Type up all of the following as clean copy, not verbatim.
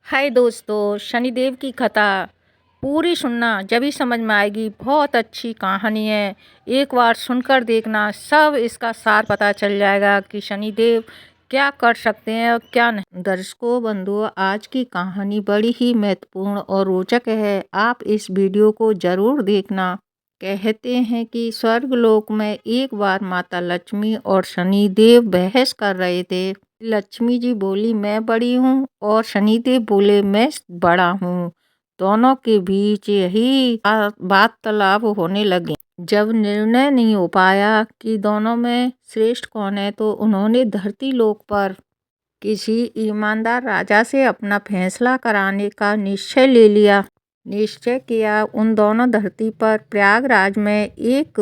हाय दोस्तों, शनिदेव की कथा पूरी सुनना जभी समझ में आएगी। बहुत अच्छी कहानी है। एक बार सुनकर देखना, सब इसका सार पता चल जाएगा कि शनिदेव क्या कर सकते हैं और क्या नहीं। दर्शकों बंधुओं, आज की कहानी बड़ी ही महत्वपूर्ण और रोचक है। आप इस वीडियो को जरूर देखना। कहते हैं कि स्वर्गलोक में एक बार माता लक्ष्मी और शनिदेव बहस कर रहे थे। लक्ष्मी जी बोली, मैं बड़ी हूँ, और शनिदेव बोले, मैं बड़ा हूँ। दोनों के बीच यही वार्तालाप होने लगे। जब निर्णय नहीं हो पाया कि दोनों में श्रेष्ठ कौन है, तो उन्होंने धरती लोक पर किसी ईमानदार राजा से अपना फैसला कराने का निश्चय किया। उन दोनों धरती पर प्रयागराज में एक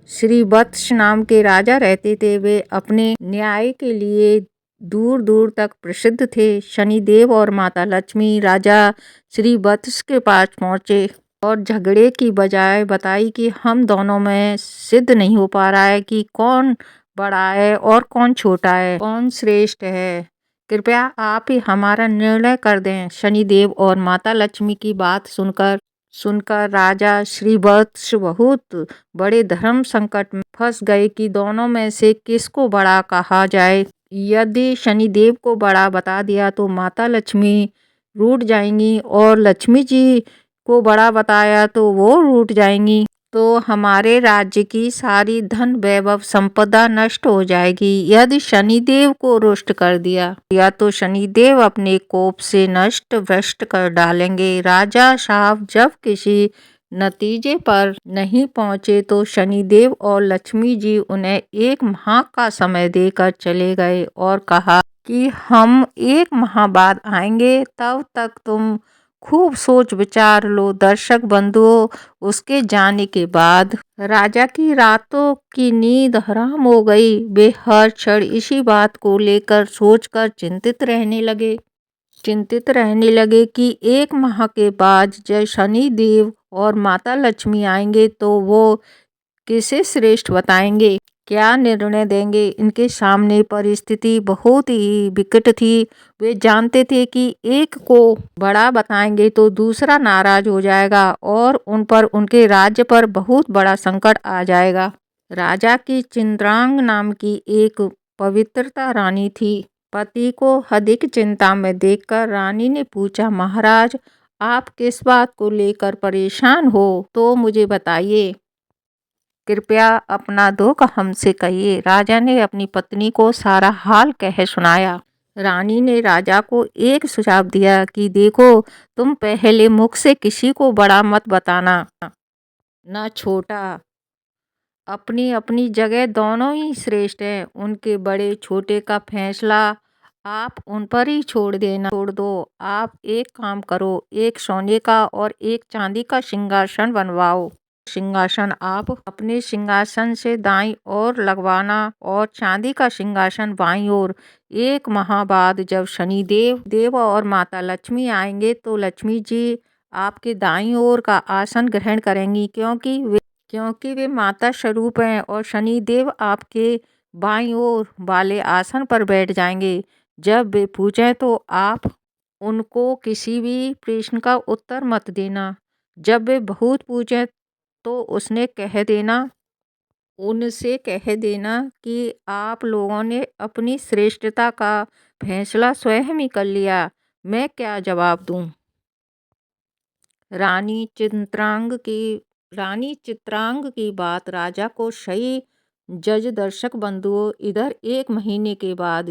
श्री वत्स नाम के राजा रहते थे। वे अपने न्याय के लिए दूर दूर तक प्रसिद्ध थे। शनिदेव और माता लक्ष्मी राजा श्री वत्स के पास पहुंचे और झगड़े की बजाय बताई कि हम दोनों में सिद्ध नहीं हो पा रहा है कि कौन बड़ा है और कौन छोटा है, कौन श्रेष्ठ है। कृपया आप ही हमारा निर्णय कर दें। शनिदेव और माता लक्ष्मी की बात सुनकर राजा श्रीवत्स बहुत बड़े धर्म संकट में फंस गए कि दोनों में से किसको बड़ा कहा जाए। यदि शनिदेव को बड़ा बता दिया तो माता लक्ष्मी रूठ जाएंगी, और लक्ष्मी जी को बड़ा बताया तो वो रूठ जाएंगी, तो हमारे राज्य की सारी धन वैभव संपदा नष्ट हो जाएगी। यदि शनिदेव को रुष्ट कर दिया या तो शनिदेव अपने कोप से नष्ट भ्रष्ट कर डालेंगे। राजा साहब जब किसी नतीजे पर नहीं पहुंचे तो शनिदेव और लक्ष्मी जी उन्हें एक माह का समय देकर चले गए और कहा कि हम एक माह बाद आएंगे, तब तक तुम खूब सोच विचार लो। दर्शक बंधुओं, उसके जाने के बाद राजा की रातों की नींद हराम हो गई। वे हर क्षण इसी बात को लेकर सोचकर चिंतित रहने लगे कि एक माह के बाद जब शनि देव और माता लक्ष्मी आएंगे तो वो किसे श्रेष्ठ बताएंगे, क्या निर्णय देंगे। इनके सामने परिस्थिति बहुत ही विकट थी। वे जानते थे कि एक को बड़ा बताएंगे तो दूसरा नाराज हो जाएगा और उन पर, उनके राज्य पर बहुत बड़ा संकट आ जाएगा। राजा की चिंद्रांग नाम की एक पवित्रता रानी थी। पति को अधिक चिंता में देखकर रानी ने पूछा, महाराज, आप किस बात को लेकर परेशान हो, तो मुझे बताइए। कृपया अपना दुख हमसे कहिए। राजा ने अपनी पत्नी को सारा हाल कह सुनाया। रानी ने राजा को एक सुझाव दिया कि देखो, तुम पहले मुख से किसी को बड़ा मत बताना, न छोटा। अपनी अपनी जगह दोनों ही श्रेष्ठ हैं। उनके बड़े छोटे का फैसला आप उन पर ही छोड़ दो। आप एक काम करो, एक सोने का और एक चांदी का सिंहासन बनवाओ। सिंहासन आप अपने सिंहासन से दाईं ओर लगवाना और चांदी का सिंहासन बाईं ओर। एक माह बाद जब शनिदेव और माता लक्ष्मी आएंगे तो लक्ष्मी जी आपके दाईं ओर का आसन ग्रहण करेंगी, क्योंकि वे माता स्वरूप हैं, और शनिदेव आपके बाईं ओर वाले आसन पर बैठ जाएंगे। जब वे पूछें तो आप उनको किसी भी प्रश्न का उत्तर मत देना। जब वे बहुत पूछें तो उनसे कह देना कि आप लोगों ने अपनी श्रेष्ठता का फैसला स्वयं ही कर लिया। मैं क्या जवाब दूं। रानी चित्रांग की बात राजा को सही जज। दर्शक बंधुओं, इधर एक महीने के बाद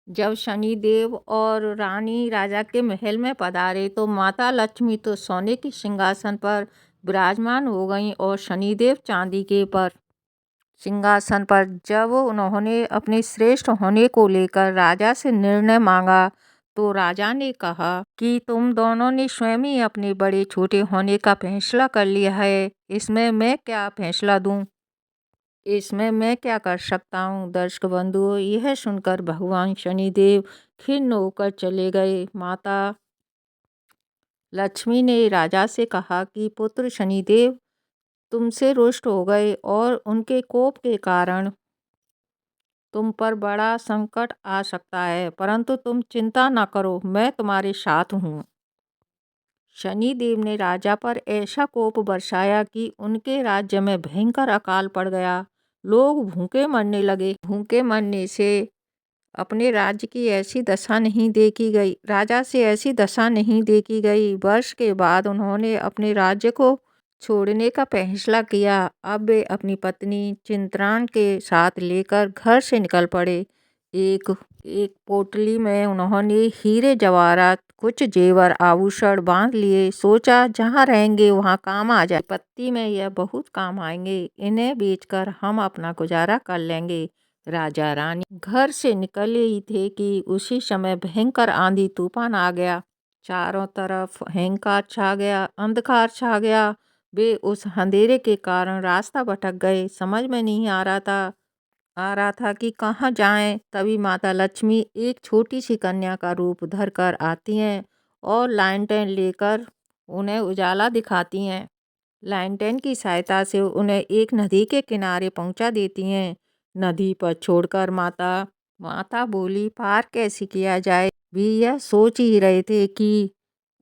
जब शनिदेव और रानी राजा के महल में पधारे तो माता लक्ष्मी तो सोने के सिंहासन पर विराजमान हो गईं और शनिदेव चांदी के पर सिंहासन पर। जब उन्होंने अपने श्रेष्ठ होने को लेकर राजा से निर्णय मांगा तो राजा ने कहा कि तुम दोनों ने स्वयं ही अपने बड़े छोटे होने का फैसला कर लिया है। इसमें मैं क्या फैसला दूं, इसमें मैं क्या कर सकता हूँ। दर्शक बंधुओं, यह सुनकर भगवान शनिदेव खिन्न होकर चले गए। माता लक्ष्मी ने राजा से कहा कि पुत्र शनिदेव तुमसे रुष्ट हो गए और उनके कोप के कारण तुम पर बड़ा संकट आ सकता है, परंतु तुम चिंता न करो, मैं तुम्हारे साथ हूँ। शनिदेव ने राजा पर ऐसा कोप बरसाया कि उनके राज्य में भयंकर अकाल पड़ गया। लोग भूखे मरने लगे। भूखे मरने से अपने राज्य की ऐसी दशा नहीं देखी गई। राजा से ऐसी दशा नहीं देखी गई। वर्ष के बाद उन्होंने अपने राज्य को छोड़ने का फैसला किया। अब वे अपनी पत्नी चिंत्रान के साथ लेकर घर से निकल पड़े। एक एक पोटली में उन्होंने हीरे जवाहरात कुछ जेवर आभूषण बांध लिए। सोचा जहाँ रहेंगे वहाँ काम आ जाए। पत्ती में यह बहुत काम आएंगे। इन्हें बेचकर हम अपना गुजारा कर लेंगे। राजा रानी घर से निकले ही थे कि उसी समय भयंकर आंधी तूफान आ गया। चारों तरफ अंधकार छा गया। अंधकार छा गया। वे उस अंधेरे के कारण रास्ता भटक गए। समझ में नहीं आ रहा था कि कहाँ जाएं। तभी माता लक्ष्मी एक छोटी सी कन्या का रूप धरकर आती हैं और लैंटर्न लेकर उन्हें उजाला दिखाती हैं। लैंटर्न की सहायता से उन्हें एक नदी के किनारे पहुंचा देती हैं। नदी पर छोड़कर माता बोली, पार कैसे किया जाए। भी यह सोच ही रहे थे कि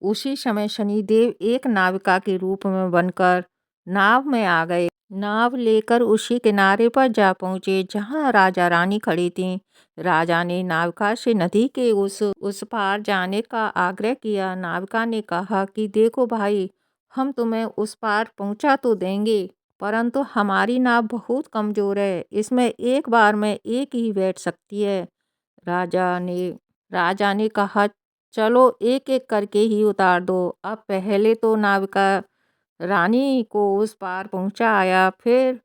उसी समय शनिदेव एक नाविका के रूप में बनकर नाव में आ गए। नाव लेकर उसी किनारे पर जा पहुंचे जहां राजा रानी खड़ी थीं। राजा ने नाविका से नदी के उस पार जाने का आग्रह किया। नाविका ने कहा कि देखो भाई, हम तुम्हें उस पार पहुंचा तो देंगे, परंतु हमारी नाव बहुत कमजोर है। इसमें एक बार में एक ही बैठ सकती है। राजा ने कहा, चलो एक एक करके ही उतार दो। अब पहले तो नाविका रानी को उस पार पहुंचाया, फिर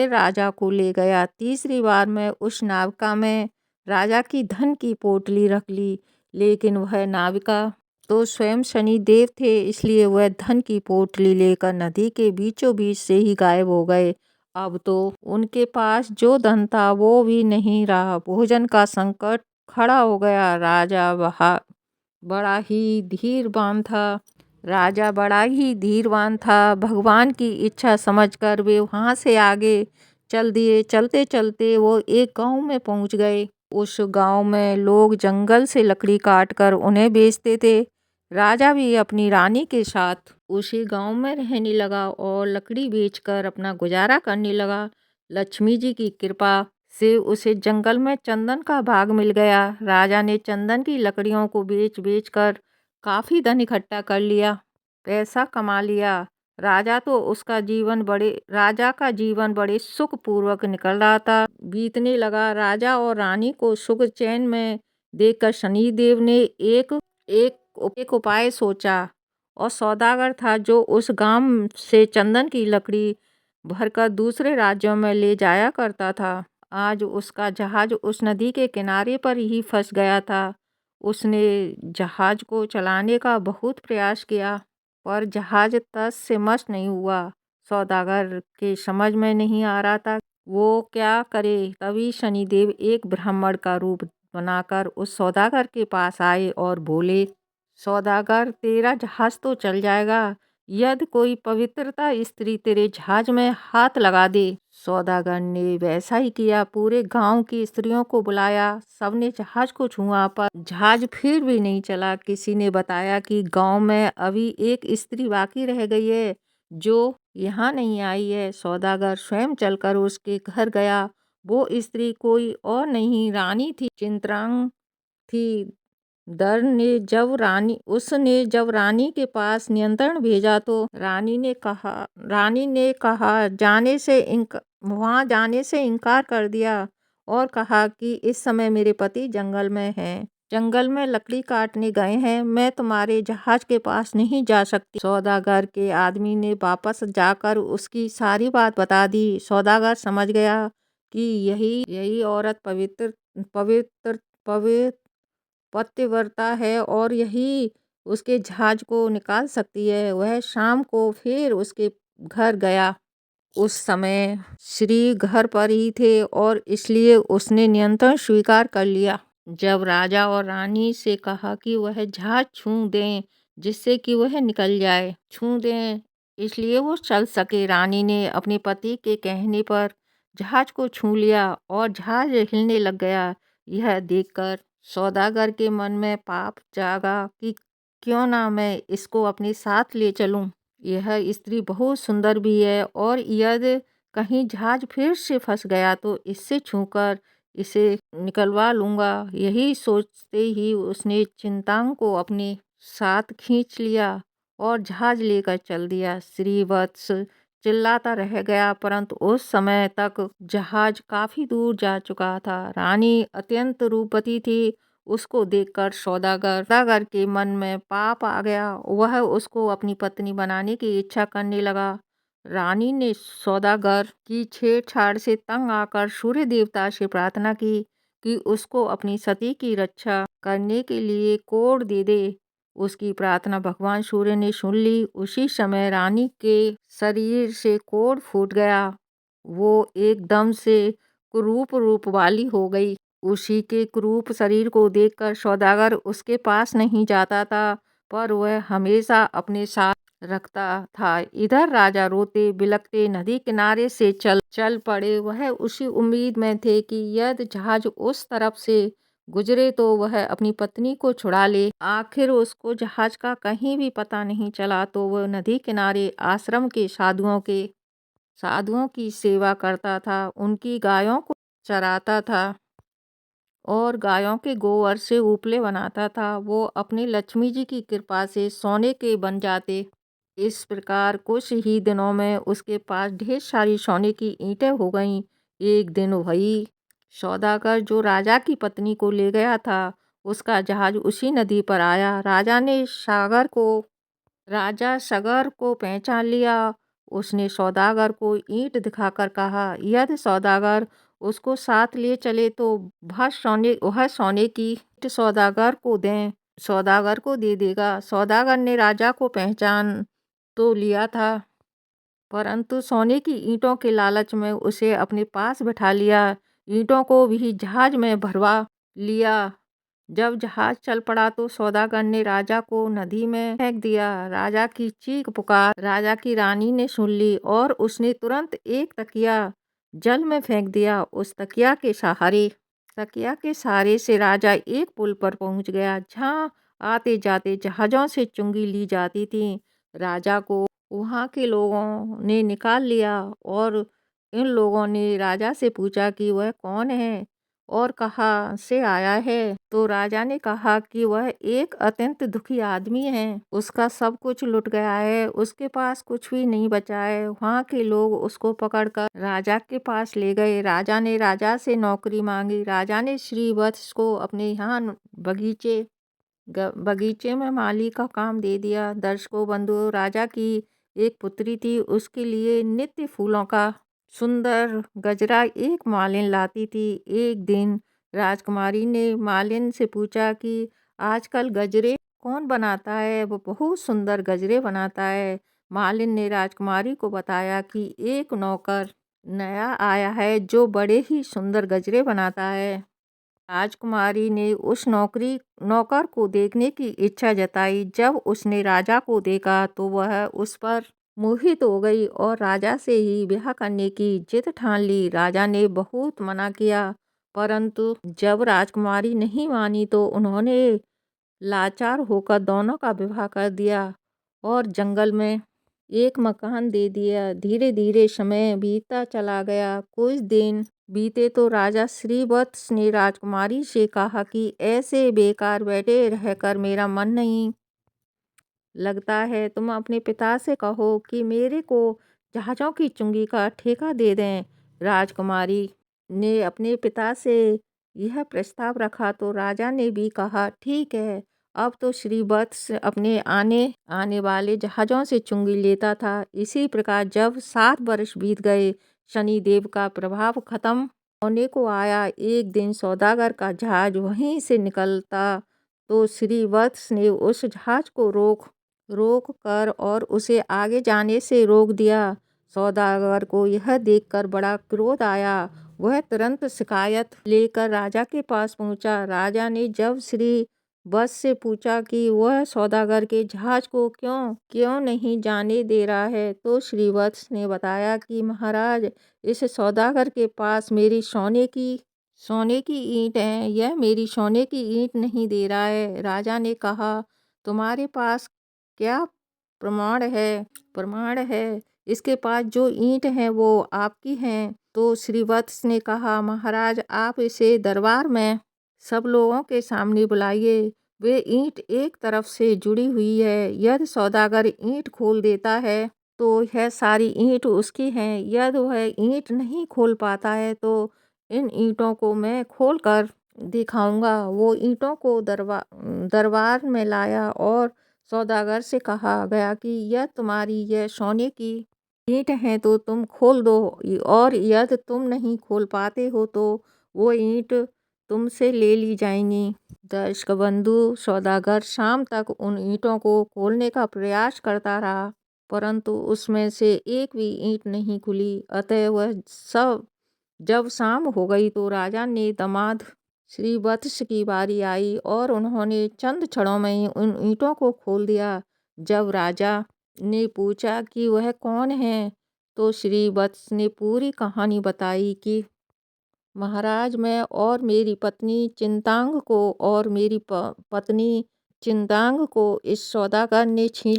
राजा को ले गया। तीसरी बार में उस नाविका में राजा की धन की पोटली रख ली, लेकिन वह नाविका तो स्वयं शनिदेव थे, इसलिए वह धन की पोटली लेकर नदी के बीचों बीच से ही गायब हो गए। अब तो उनके पास जो धन था वो भी नहीं रहा। भोजन का संकट खड़ा हो गया। बड़ा ही धीरवान था। राजा बड़ा ही धीरवान था। भगवान की इच्छा समझकर वे वहाँ से आगे चल दिए। चलते चलते वो एक गांव में पहुँच गए। उस गांव में लोग जंगल से लकड़ी काटकर उन्हें बेचते थे। राजा भी अपनी रानी के साथ उसी गांव में रहने लगा और लकड़ी बेचकर अपना गुजारा करने लगा। लक्ष्मी जी की कृपा से उसे जंगल में चंदन का भाग मिल गया। राजा ने चंदन की लकड़ियों को बेच बेच कर काफ़ी धन इकट्ठा कर लिया, पैसा कमा लिया। राजा का जीवन बड़े सुखपूर्वक निकल रहा था, बीतने लगा। राजा और रानी को सुख चैन में देखकर शनिदेव ने एक उपाय सोचा। और सौदागर था जो उस गांव से चंदन की लकड़ी भरकर दूसरे राज्यों में ले जाया करता था। आज उसका जहाज उस नदी के किनारे पर ही फंस गया था। उसने जहाज को चलाने का बहुत प्रयास किया, पर जहाज तस से मस नहीं हुआ। सौदागर के समझ में नहीं आ रहा था वो क्या करे। तभी शनिदेव एक ब्राह्मण का रूप बनाकर उस सौदागर के पास आए और बोले, सौदागर, तेरा जहाज तो चल जाएगा यदि कोई पवित्रता स्त्री तेरे जहाज में हाथ लगा दे। सौदागर ने वैसा ही किया। पूरे गांव की स्त्रियों को बुलाया, सबने जहाज को छुआ, पर जहाज फिर भी नहीं चला। किसी ने बताया कि गांव में अभी एक स्त्री बाकी रह गई है जो यहाँ नहीं आई है। सौदागर स्वयं चलकर उसके घर गया। वो स्त्री कोई और नहीं, रानी थी, चिंत्रांग थी। उसने जब रानी के पास नियंत्रण भेजा तो रानी ने कहा वहाँ जाने से इनकार कर दिया और कहा कि इस समय मेरे पति जंगल में हैं, जंगल में लकड़ी काटने गए हैं, मैं तुम्हारे जहाज के पास नहीं जा सकती। सौदागर के आदमी ने वापस जाकर उसकी सारी बात बता दी। सौदागर समझ गया कि यही औरत पतिव्रता है और यही उसके जहाज को निकाल सकती है। वह शाम को फिर उसके घर गया। उस समय श्री घर पर ही थे और इसलिए उसने नियंत्रण स्वीकार कर लिया। जब राजा और रानी से कहा कि वह जहाज छू दें जिससे कि वह निकल जाए, छू दें इसलिए वो चल सके। रानी ने अपने पति के कहने पर जहाज को छू लिया और जहाज हिलने लग गया। यह देखकर सौदागर के मन में पाप जागा कि क्यों ना मैं इसको अपने साथ ले चलूं। यह स्त्री बहुत सुंदर भी है और यदि कहीं जहाज फिर से फंस गया तो इससे छूकर इसे निकलवा लूंगा। यही सोचते ही उसने चिंतांग को अपने साथ खींच लिया और जहाज लेकर चल दिया। श्रीवत्स चिल्लाता रह गया, परंतु उस समय तक जहाज काफी दूर जा चुका था। रानी अत्यंत रूपवती थी। उसको देखकर सौदागर के मन में पाप आ गया। वह उसको अपनी पत्नी बनाने की इच्छा करने लगा। रानी ने सौदागर की छेड़छाड़ से तंग आकर सूर्य देवता से प्रार्थना की कि उसको अपनी सती की रक्षा करने के लिए कोड़ दे दे। उसकी प्रार्थना भगवान सूर्य ने सुन ली। उसी समय रानी के शरीर से कोढ़ फूट गया। वो एकदम से कुरूप रूप वाली हो गई। उसी के कुरूप शरीर को देखकर सौदागर उसके पास नहीं जाता था, पर वह हमेशा अपने साथ रखता था। इधर राजा रोते बिलखते नदी किनारे से चल पड़े। वह उसी उम्मीद में थे कि यदि जहाज उस तरफ से गुजरे तो वह अपनी पत्नी को छुड़ा ले। आखिर उसको जहाज का कहीं भी पता नहीं चला तो वह नदी किनारे आश्रम के साधुओं की सेवा करता था। उनकी गायों को चराता था और गायों के गोबर से उपले बनाता था। वो अपनी लक्ष्मी जी की कृपा से सोने के बन जाते। इस प्रकार कुछ ही दिनों में उसके पास ढेर सारी सोने की ईंटें हो गईं। एक दिन वही सौदागर जो राजा की पत्नी को ले गया था, उसका जहाज उसी नदी पर आया। राजा सागर को पहचान लिया। उसने सौदागर को ईंट दिखाकर कहा, यदि सौदागर उसको साथ ले चले तो वह सोने की ईंट सौदागर को दे देगा। सौदागर ने राजा को पहचान तो लिया था, परंतु सोने की ईंटों के लालच में उसे अपने पास बैठा लिया। ईंटों को भी जहाज में भरवा लिया। जब जहाज चल पड़ा तो सौदागर ने राजा को नदी में फेंक दिया। राजा की चीख पुकार राजा की रानी ने सुन ली और उसने तुरंत एक तकिया जल में फेंक दिया। उस तकिया के सहारे से राजा एक पुल पर पहुंच गया, जहां आते जाते जहाजों से चुंगी ली जाती थी। राजा को वहां के लोगों ने निकाल लिया और इन लोगों ने राजा से पूछा कि वह कौन है और कहाँ से आया है। तो राजा ने कहा कि वह एक अत्यंत दुखी आदमी है। उसका सब कुछ लुट गया है, उसके पास कुछ भी नहीं बचा है। वहाँ के लोग उसको पकड़कर राजा के पास ले गए। राजा ने राजा से नौकरी मांगी। राजा ने श्रीवत्स को अपने यहाँ बगीचे में माली का काम दे दिया। दर्शकों बंधुओं, राजा की एक पुत्री थी। उसके लिए नित्य फूलों का सुंदर गजरा एक मालिन लाती थी। एक दिन राजकुमारी ने मालिन से पूछा कि आजकल गजरे कौन बनाता है? वो बहुत सुंदर गजरे बनाता है। मालिन ने राजकुमारी को बताया कि एक नौकर नया आया है जो बड़े ही सुंदर गजरे बनाता है। राजकुमारी ने उस नौकर को देखने की इच्छा जताई। जब उसने राजा को देखा तो वह उस पर मोहित हो गई और राजा से ही ब्याह करने की जिद ठान ली। राजा ने बहुत मना किया, परंतु जब राजकुमारी नहीं मानी तो उन्होंने लाचार होकर दोनों का विवाह कर दिया और जंगल में एक मकान दे दिया। धीरे धीरे समय बीतता चला गया। कुछ दिन बीते तो राजा श्रीवत्स ने राजकुमारी से कहा कि ऐसे बेकार बैठे रहकर मेरा मन नहीं लगता है। तुम अपने पिता से कहो कि मेरे को जहाज़ों की चुंगी का ठेका दे दें। राजकुमारी ने अपने पिता से यह प्रस्ताव रखा तो राजा ने भी कहा, ठीक है। अब तो श्रीवत्स अपने आने वाले जहाज़ों से चुंगी लेता था। इसी प्रकार जब 7 वर्ष बीत गए, शनिदेव का प्रभाव खत्म होने को आया। एक दिन सौदागर का जहाज वहीं से निकलता तो श्रीवत्स ने उस जहाज को रोक कर और उसे आगे जाने से रोक दिया। सौदागर को यह देखकर बड़ा क्रोध आया। वह तुरंत शिकायत लेकर राजा के पास पहुंचा। राजा ने जब बस से पूछा कि वह सौदागर के जहाज को क्यों नहीं जाने दे रहा है। तो श्रीवत्स ने बताया कि महाराज, इस सौदागर के पास मेरी सोने की ईंट है, यह मेरी सोने की ईंट नहीं दे रहा है। राजा ने कहा, तुम्हारे पास क्या प्रमाण है? इसके पास जो ईंट है वो आपकी है। तो श्रीवत्स ने कहा, महाराज आप इसे दरबार में सब लोगों के सामने बुलाइए। वे ईंट एक तरफ से जुड़ी हुई है। यदि सौदागर ईंट खोल देता है तो यह सारी ईंट उसकी है। यदि वह ईंट नहीं खोल पाता है तो इन ईंटों को मैं खोल कर दिखाऊंगा। वो ईंटों को दरबार में लाया और सौदागर से कहा गया कि यह सोने की ईंट है तो तुम खोल दो, और यदि तुम नहीं खोल पाते हो तो वो ईंट तुमसे ले ली जाएंगी। दर्शक बंधु, सौदागर शाम तक उन ईंटों को खोलने का प्रयास करता रहा, परंतु उसमें से एक भी ईंट नहीं खुली। अतः वह सब जब शाम हो गई तो राजा ने दामाद श्रीवत्स की बारी आई और उन्होंने चंद क्षणों में ही उन ईंटों को खोल दिया। जब राजा ने पूछा कि वह कौन है, तो श्रीवत्स ने पूरी कहानी बताई कि महाराज, मैं और मेरी पत्नी चिंतांग को इस सौदागर ने छीन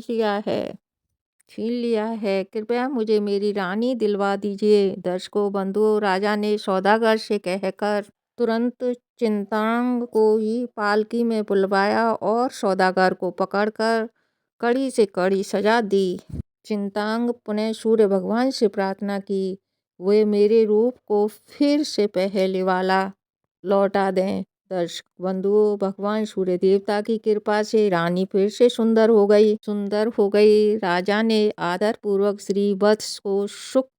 लिया है। कृपया मुझे मेरी रानी दिलवा दीजिए। दर्शकों बंधुओं, राजा ने सौदागर से कहकर तुरंत चिंतांग को ही पालकी में बुलवाया और सौदागर को पकड़कर कड़ी से कड़ी सजा दी। चिंतांग पुनः सूर्य भगवान से प्रार्थना की, वे मेरे रूप को फिर से पहले वाला लौटा दें। दर्शक बंधुओं, भगवान सूर्य देवता की कृपा से रानी फिर से सुंदर हो गई। राजा ने आदर पूर्वक श्री वत्स को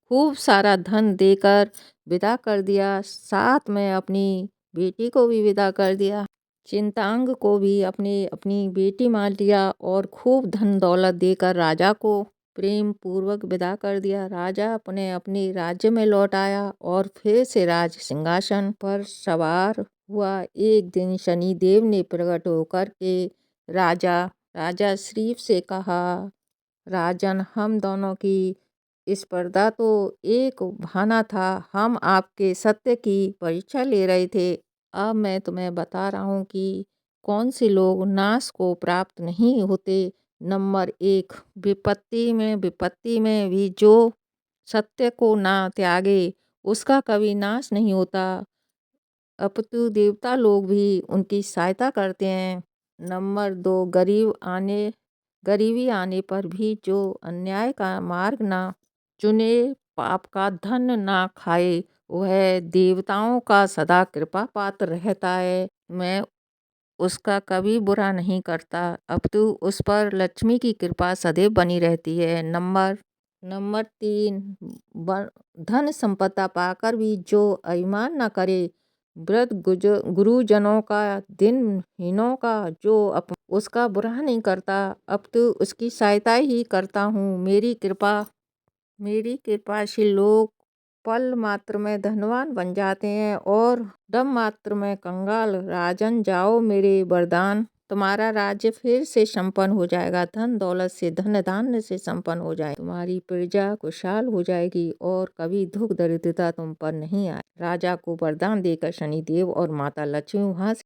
खूब सारा धन देकर विदा कर दिया। साथ में अपनी बेटी को भी विदा कर दिया। चिंतांग को भी अपनी बेटी मान लिया और खूब धन दौलत देकर राजा को प्रेम पूर्वक विदा कर दिया। राजा अपने राज्य में लौट आया और फिर से राज सिंहासन पर सवार हुआ। एक दिन शनिदेव ने प्रकट होकर के राजा श्रीव से कहा, राजन, हम दोनों की स्पर्धा तो एक बहाना था। हम आपके सत्य की परीक्षा ले रहे थे। अब मैं तुम्हें बता रहा हूँ कि कौन से लोग नाश को प्राप्त नहीं होते। नंबर 1, विपत्ति में भी जो सत्य को ना त्यागे उसका कभी नाश नहीं होता, अपितु देवता लोग भी उनकी सहायता करते हैं। नंबर 2, गरीबी आने पर भी जो अन्याय का मार्ग ना चुने, पाप का धन ना खाए, वह देवताओं का सदा कृपा पात्र रहता है। मैं उसका कभी बुरा नहीं करता, अपितु उस पर लक्ष्मी की कृपा सदैव बनी रहती है। नंबर 3, धन संपदा पाकर भी जो अभिमान न करे, वृद्ध गुरुजनों का, दिनहीनों का जो उसका बुरा नहीं करता, अपितु उसकी सहायता ही करता हूँ। मेरी कृपा से लोग पल मात्र में धनवान बन जाते हैं और दम मात्र में कंगाल। राजन, जाओ, मेरे वरदान तुम्हारा राज्य फिर से संपन्न हो जाएगा। धन दौलत से, धन धान्य से संपन्न हो जाए। तुम्हारी प्रजा खुशहाल हो जाएगी और कभी दुख दरिद्रता तुम पर नहीं आए। राजा को वरदान देकर शनिदेव और माता लक्ष्मी वहां